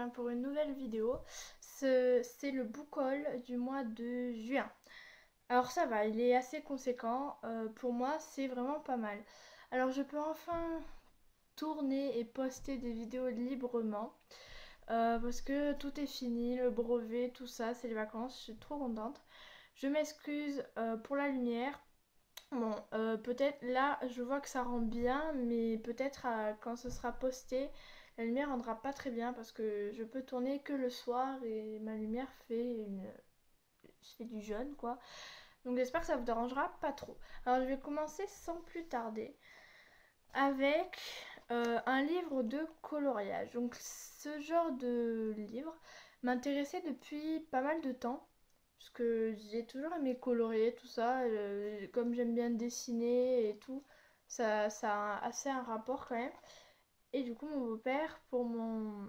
pour une nouvelle vidéo. C'est le book haul du mois de juin. Alors ça va, il est assez conséquent. Pour moi, c'est vraiment pas mal. Alors je peux enfin tourner et poster des vidéos librement. Parce que tout est fini, le brevet, tout ça, c'est les vacances, je suis trop contente. Je m'excuse pour la lumière. Bon, peut-être là, je vois que ça rend bien, mais peut-être quand ce sera posté, la lumière rendra pas très bien parce que je peux tourner que le soir et ma lumière fait du jaune, quoi. Donc j'espère que ça vous dérangera pas trop. Alors je vais commencer sans plus tarder avec un livre de coloriage. Donc ce genre de livre m'intéressait depuis pas mal de temps. Parce que j'ai toujours aimé colorier tout ça. Comme j'aime bien dessiner et tout, ça a assez un rapport quand même. Et du coup mon beau-père, pour me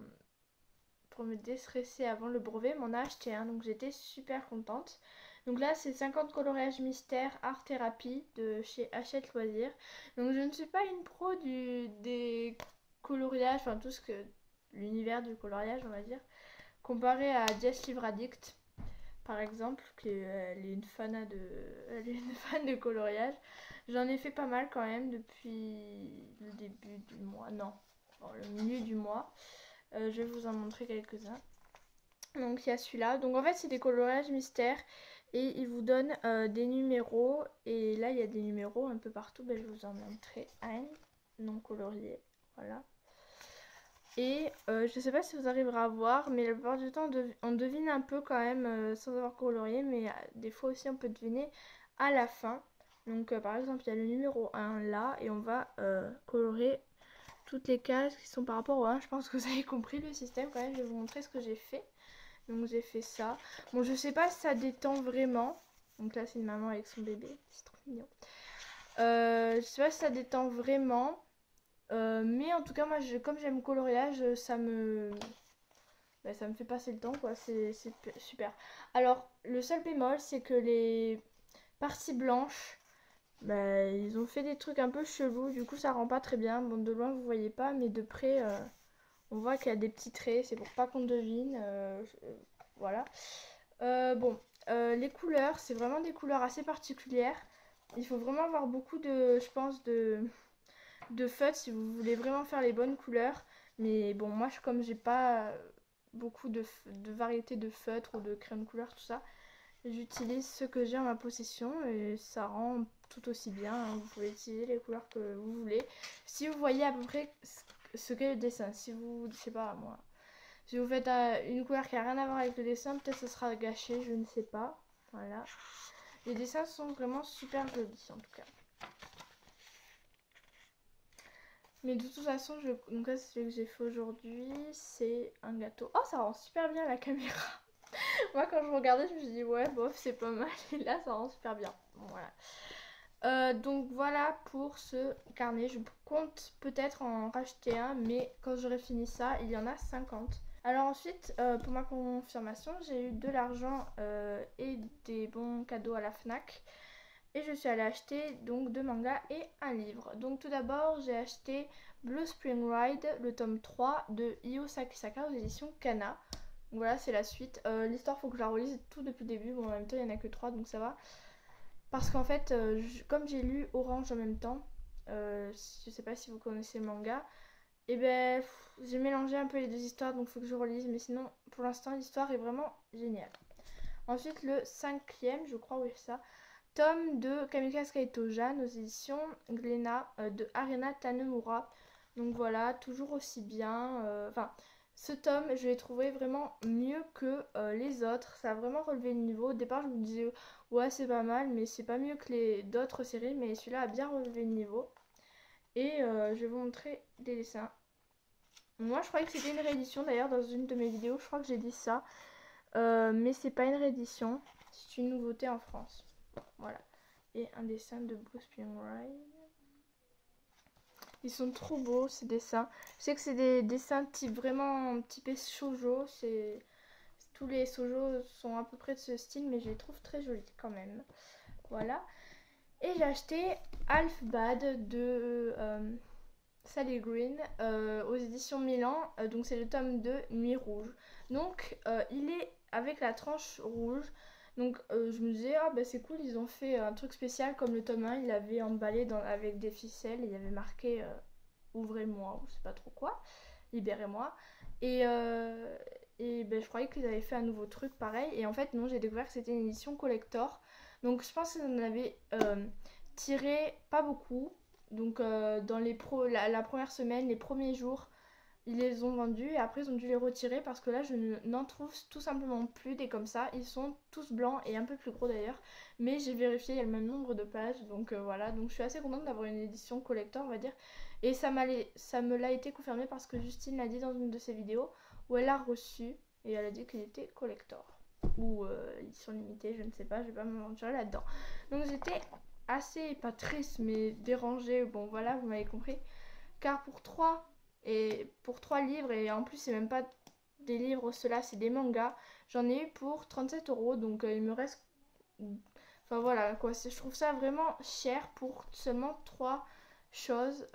déstresser avant le brevet, m'en a acheté un. Donc j'étais super contente. Donc là, c'est 50 coloriages mystères art thérapie de chez Hachette Loisirs. Donc je ne suis pas une pro des coloriages, enfin tout ce que l'univers du coloriage, on va dire, comparé à Jess Livre Addict par exemple, elle est elle est une fan de coloriage. J'en ai fait pas mal quand même depuis le début du mois, non, bon, le milieu du mois. Je vais vous en montrer quelques-uns. Donc il y a celui-là. Donc en fait c'est des coloriages mystères et ils vous donnent des numéros. Et là il y a des numéros un peu partout. Ben, je vous en montrerai un non colorié. Voilà. Et je sais pas si vous arriverez à voir, mais la plupart du temps on devine un peu quand même sans avoir colorié, mais des fois aussi on peut deviner à la fin. Donc par exemple il y a le numéro 1 là et on va colorer toutes les cases qui sont par rapport au 1. Je pense que vous avez compris le système quand même, je vais vous montrer ce que j'ai fait. Donc j'ai fait ça. Bon, je sais pas si ça détend vraiment. Donc là c'est une maman avec son bébé, c'est trop mignon. Je sais pas si ça détend vraiment. Mais en tout cas, moi, comme j'aime le coloriage, ça me fait passer le temps, quoi. C'est super. Alors, le seul bémol, c'est que les parties blanches, bah, ils ont fait des trucs un peu chelous. Du coup, ça rend pas très bien. Bon, de loin, vous voyez pas, mais de près, on voit qu'il y a des petits traits. C'est pour pas qu'on devine. Voilà. Bon, les couleurs, c'est vraiment des couleurs assez particulières. Il faut vraiment avoir beaucoup je pense, de feutres si vous voulez vraiment faire les bonnes couleurs. Mais bon, moi, comme j'ai pas beaucoup de variétés de feutres ou de crème couleur, tout ça, j'utilise ce que j'ai en ma possession et ça rend tout aussi bien, hein. Vous pouvez utiliser les couleurs que vous voulez. Si vous voyez à peu près ce qu'est le dessin, si vous, je sais pas moi, si vous faites une couleur qui a rien à voir avec le dessin, peut-être ce sera gâché, je ne sais pas. Voilà. Les dessins sont vraiment super jolis en tout cas. Mais de toute façon, donc là, c'est celui que j'ai fait aujourd'hui. C'est un gâteau. Oh, ça rend super bien la caméra. Moi, quand je regardais, je me suis dit, ouais, bof, c'est pas mal. Et là, ça rend super bien. Bon, voilà. Donc voilà pour ce carnet. Je compte peut-être en racheter un, mais quand j'aurai fini ça, il y en a 50. Alors ensuite, pour ma confirmation, j'ai eu de l'argent et des bons cadeaux à la FNAC. Et je suis allée acheter donc 2 mangas et un livre. Donc tout d'abord, j'ai acheté Blue Spring Ride, le tome 3 de Io Sakisaka aux éditions Kana. Donc voilà, c'est la suite. L'histoire, faut que je la relise tout depuis le début. Bon, en même temps, il n'y en a que 3, donc ça va. Parce qu'en fait, comme j'ai lu Orange en même temps, je sais pas si vous connaissez le manga, et ben j'ai mélangé un peu les deux histoires, donc il faut que je relise. Mais sinon, pour l'instant, l'histoire est vraiment géniale. Ensuite, le 5e, je crois, oui, c'est ça. Tome de Kamikaze Kaito Jan aux éditions Glénat de Arena Tanemura. Donc voilà, toujours aussi bien. Enfin, ce tome, je l'ai trouvé vraiment mieux que les autres. Ça a vraiment relevé le niveau. Au départ, je me disais, ouais, c'est pas mal, mais c'est pas mieux que les d'autres séries. Mais celui-là a bien relevé le niveau. Et je vais vous montrer des dessins. Moi, je croyais que c'était une réédition. D'ailleurs, dans une de mes vidéos, je crois que j'ai dit ça. Mais c'est pas une réédition. C'est une nouveauté en France. Voilà. Et un dessin de Blue Spring Ride. Ils sont trop beaux ces dessins. Je sais que c'est des dessins vraiment typés shoujo. Tous les shoujo sont à peu près de ce style, mais je les trouve très jolis quand même. Voilà. Et j'ai acheté Half Bad de Sally Green aux éditions Milan. Donc c'est le tome 2, Nuit Rouge. Donc il est avec la tranche rouge. Donc je me disais, ah bah c'est cool, ils ont fait un truc spécial comme le tome 1, il avait emballé avec des ficelles, et il y avait marqué ouvrez-moi ou je sais pas trop quoi, libérez-moi. Et, ben, je croyais qu'ils avaient fait un nouveau truc pareil, et en fait non, j'ai découvert que c'était une édition collector. Donc je pense qu'ils en avaient tiré pas beaucoup. Donc dans la première semaine, les premiers jours, ils les ont vendus et après ils ont dû les retirer parce que là je n'en trouve tout simplement plus des comme ça. Ils sont tous blancs et un peu plus gros d'ailleurs. Mais j'ai vérifié, il y a le même nombre de pages. Donc voilà, donc je suis assez contente d'avoir une édition collector, on va dire. Et ça me l'a été confirmé parce que Justine l'a dit dans une de ses vidéos où elle l'a reçu et elle a dit qu'il était collector. Ou ils sont limités, je ne sais pas, je vais pas m'aventurer là-dedans. Donc j'étais assez, pas triste, mais dérangée. Bon voilà, vous m'avez compris. Car pour 3 livres, et en plus c'est même pas des livres, ceux-là c'est des mangas, j'en ai eu pour 37 euros. Donc il me reste... Enfin voilà quoi, je trouve ça vraiment cher pour seulement 3 choses.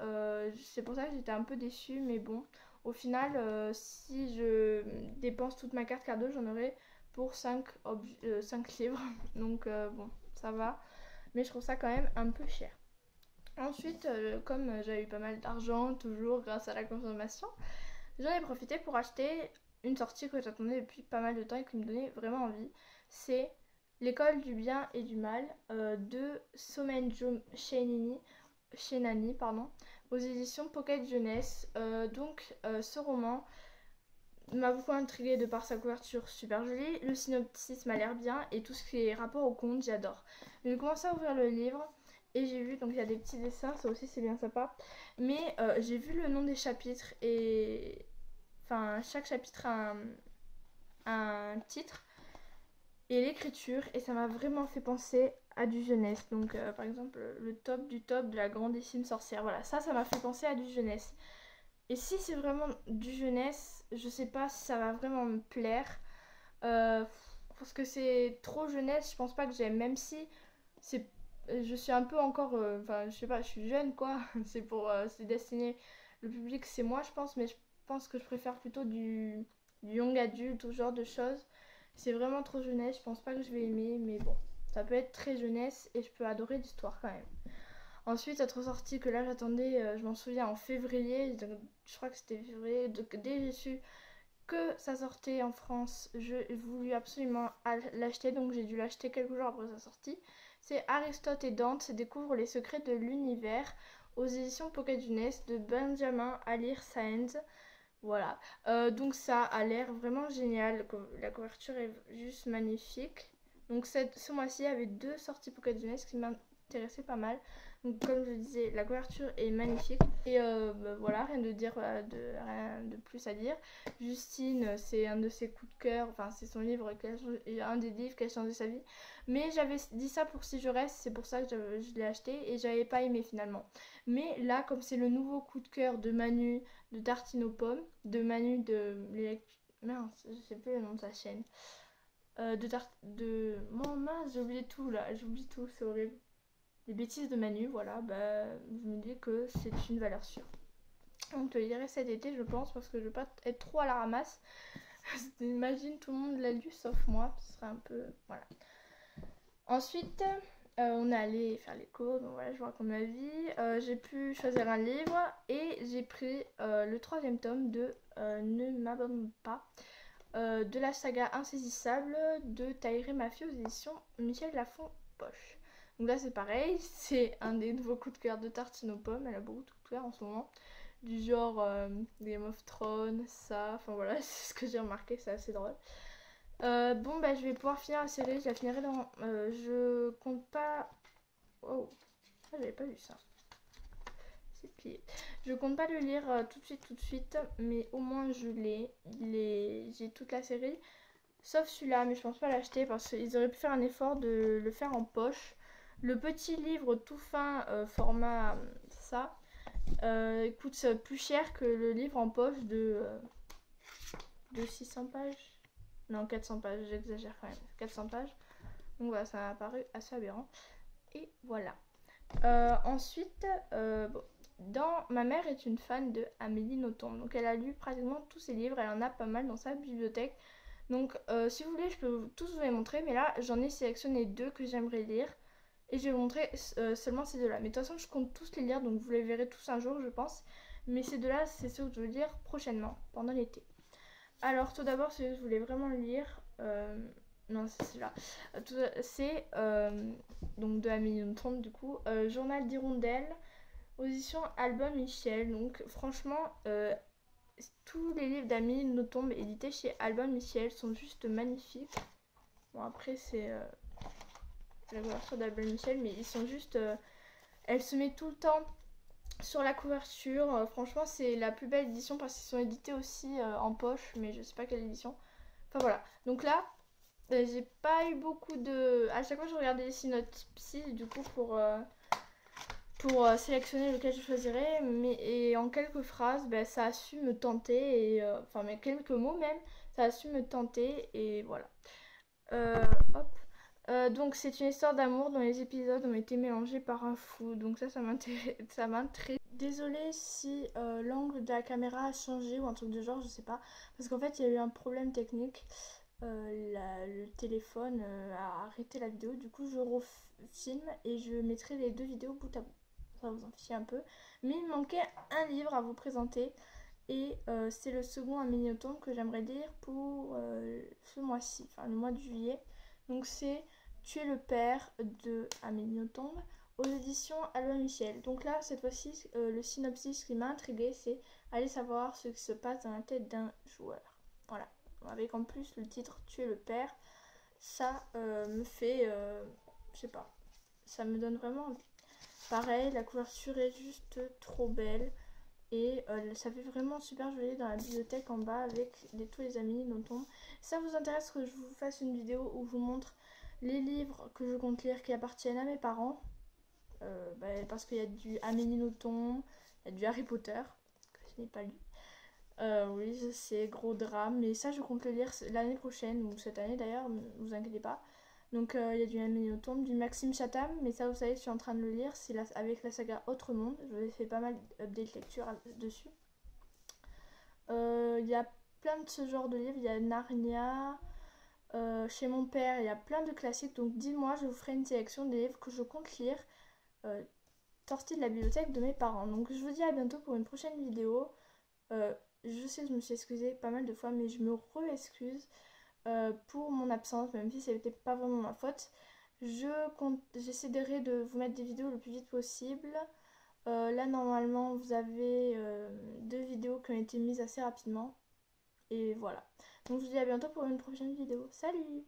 C'est pour ça que j'étais un peu déçue, mais bon, au final, si je dépense toute ma carte cadeau, j'en aurai pour 5 livres. Donc bon, ça va, mais je trouve ça quand même un peu cher. Ensuite, comme j'avais eu pas mal d'argent, toujours grâce à la consommation, j'en ai profité pour acheter une sortie que j'attendais depuis pas mal de temps et qui me donnait vraiment envie. C'est L'école du bien et du mal de Somenjo Shenani, aux éditions Pocket Jeunesse. Ce roman m'a beaucoup intriguée de par sa couverture super jolie, le synopsis m'a l'air bien et tout ce qui est rapport au conte, j'adore. J'ai commencé à ouvrir le livre et j'ai vu, donc il y a des petits dessins, ça aussi c'est bien sympa, mais j'ai vu le nom des chapitres et enfin chaque chapitre a un titre et l'écriture, et ça m'a vraiment fait penser à du jeunesse. Donc par exemple le top du top de la grandissime sorcière, voilà, ça m'a fait penser à du jeunesse. Et si c'est vraiment du jeunesse, je sais pas si ça va vraiment me plaire. Parce que c'est trop jeunesse, je pense pas que j'aime. Même si je suis un peu encore. Enfin, je sais pas, je suis jeune quoi. C'est destiné. Le public, c'est moi, je pense. Mais je pense que je préfère plutôt du young adulte, tout ce genre de choses. C'est vraiment trop jeunesse, je pense pas que je vais aimer. Mais bon, ça peut être très jeunesse et je peux adorer l'histoire quand même. Ensuite, autre sortie que là j'attendais, je m'en souviens en février, donc, je crois que c'était février, donc, dès que j'ai su que ça sortait en France, j'ai voulu absolument l'acheter, donc j'ai dû l'acheter quelques jours après sa sortie. C'est Aristote et Dante découvrent les secrets de l'univers aux éditions Pocket Jeunesse de Benjamin Alire Sáenz. Voilà, donc ça a l'air vraiment génial, la couverture est juste magnifique. Donc ce mois-ci, il y avait 2 sorties Pocket Jeunesse qui m'intéressaient pas mal. Donc comme je disais, la couverture est magnifique. Et voilà, rien de plus à dire. Justine, c'est un de ses coups de cœur. Enfin, c'est son livre, un des livres qui a changé sa vie. Mais j'avais dit ça pour Si je reste, c'est pour ça que je l'ai acheté. Et j'avais pas aimé finalement. Mais là, comme c'est le nouveau coup de cœur de Manu de Tartine aux pommes, de Manu mince, je sais plus le nom de sa chaîne. Mince, j'ai oublié tout là. J'oublie tout, c'est horrible. Les bêtises de Manu, voilà, bah, je me dis que c'est une valeur sûre. Donc je le lirai cet été, je pense, parce que je veux pas être trop à la ramasse. Imagine, tout le monde l'a lu sauf moi, ce serait un peu... Voilà. Ensuite, on est allé faire l'écho, donc voilà, je vous raconte ma vie. J'ai pu choisir un livre et j'ai pris le 3e tome de Ne m'abandonne pas, de la saga Insaisissable de Taïré Mafia aux éditions Michel Lafon-Poche. Donc là c'est pareil, c'est un des nouveaux coups de cœur de Tartine aux pommes, elle a beaucoup de coups de cœur en ce moment. Du genre Game of Thrones, ça, enfin voilà, c'est ce que j'ai remarqué, c'est assez drôle. Bon bah je vais pouvoir finir la série, je la finirai dans... je compte pas... Oh, j'avais pas vu ça. C'est plié. Je compte pas le lire tout de suite, mais au moins je l'ai. J'ai toute la série, sauf celui-là, mais je pense pas l'acheter parce qu'ils auraient pu faire un effort de le faire en poche. Le petit livre tout fin format ça coûte plus cher que le livre en poche de 600 pages. Non, 400 pages, j'exagère quand même. 400 pages. Donc voilà, ça m'a paru assez aberrant. Et voilà. Ensuite, bon, Ma mère est une fan de Amélie Nothomb, donc elle a lu pratiquement tous ses livres, elle en a pas mal dans sa bibliothèque. Donc si vous voulez je peux tous vous les montrer, mais là j'en ai sélectionné 2 que j'aimerais lire. Et je vais vous montrer seulement ces 2-là. Mais de toute façon je compte tous les lire, donc vous les verrez tous un jour je pense. Mais ces 2-là c'est ceux que je veux lire prochainement, pendant l'été. Alors tout d'abord celui que je voulais vraiment lire, non c'est celui-là. C'est donc de Amélie Nothomb du coup, Journal d'Hirondelle, aux éditions Albin Michel. Donc franchement, tous les livres d'Amélie Nothomb édités chez Albin Michel sont juste magnifiques. Bon après c'est la couverture d'Albin Michel, mais ils sont juste... elle se met tout le temps sur la couverture. Franchement c'est la plus belle édition parce qu'ils sont édités aussi en poche, mais je sais pas quelle édition. Enfin voilà, donc là j'ai pas eu beaucoup de... À chaque fois je regardais les synopsis du coup pour sélectionner lequel je choisirais, mais et en quelques phrases ça a su me tenter, et enfin mais quelques mots même, ça a su me tenter, et voilà. Hop. Donc c'est une histoire d'amour dont les épisodes ont été mélangés par un fou, donc ça m'intrigue. Désolée si l'angle de la caméra a changé ou un truc de genre, je sais pas, parce qu'en fait il y a eu un problème technique. Le téléphone a arrêté la vidéo, du coup je refilme et je mettrai les 2 vidéos bout à bout, ça vous en fiche un peu. Mais il manquait un livre à vous présenter, et c'est le second Amélie Nothomb que j'aimerais lire pour ce mois-ci, enfin le mois de juillet. Donc c'est Tu es le père de Amélie Nothomb aux éditions Albin Michel. Donc là cette fois-ci le synopsis qui m'a intriguée, c'est aller savoir ce qui se passe dans la tête d'un joueur. Voilà, avec en plus le titre Tu es le père, ça me fait, je sais pas, ça me donne vraiment envie. Pareil, la couverture est juste trop belle, et ça fait vraiment super joli dans la bibliothèque en bas avec tous les Amélie Nothomb. Si ça vous intéresse que je vous fasse une vidéo où je vous montre les livres que je compte lire qui appartiennent à mes parents, parce qu'il y a du Amélie Nothomb, il y a du Harry Potter que je n'ai pas lu. Oui, c'est gros drame, mais ça je compte le lire l'année prochaine, ou cette année d'ailleurs, ne vous inquiétez pas. Donc il y a du Amélie Nothomb, du Maxime Chatham, mais ça vous savez, je suis en train de le lire, c'est avec la saga Autre Monde, je fais pas mal d'updates lecture dessus. Il y a plein de ce genre de livres, il y a Narnia, chez mon père, il y a plein de classiques, donc dis-moi, je vous ferai une sélection des livres que je compte lire, sortis de la bibliothèque de mes parents. Donc je vous dis à bientôt pour une prochaine vidéo. Je sais, je me suis excusée pas mal de fois, mais je me re-excuse pour mon absence, même si c'était pas vraiment ma faute. J'essaierai de vous mettre des vidéos le plus vite possible. Là normalement vous avez 2 vidéos qui ont été mises assez rapidement. Et voilà. Donc je vous dis à bientôt pour une prochaine vidéo. Salut!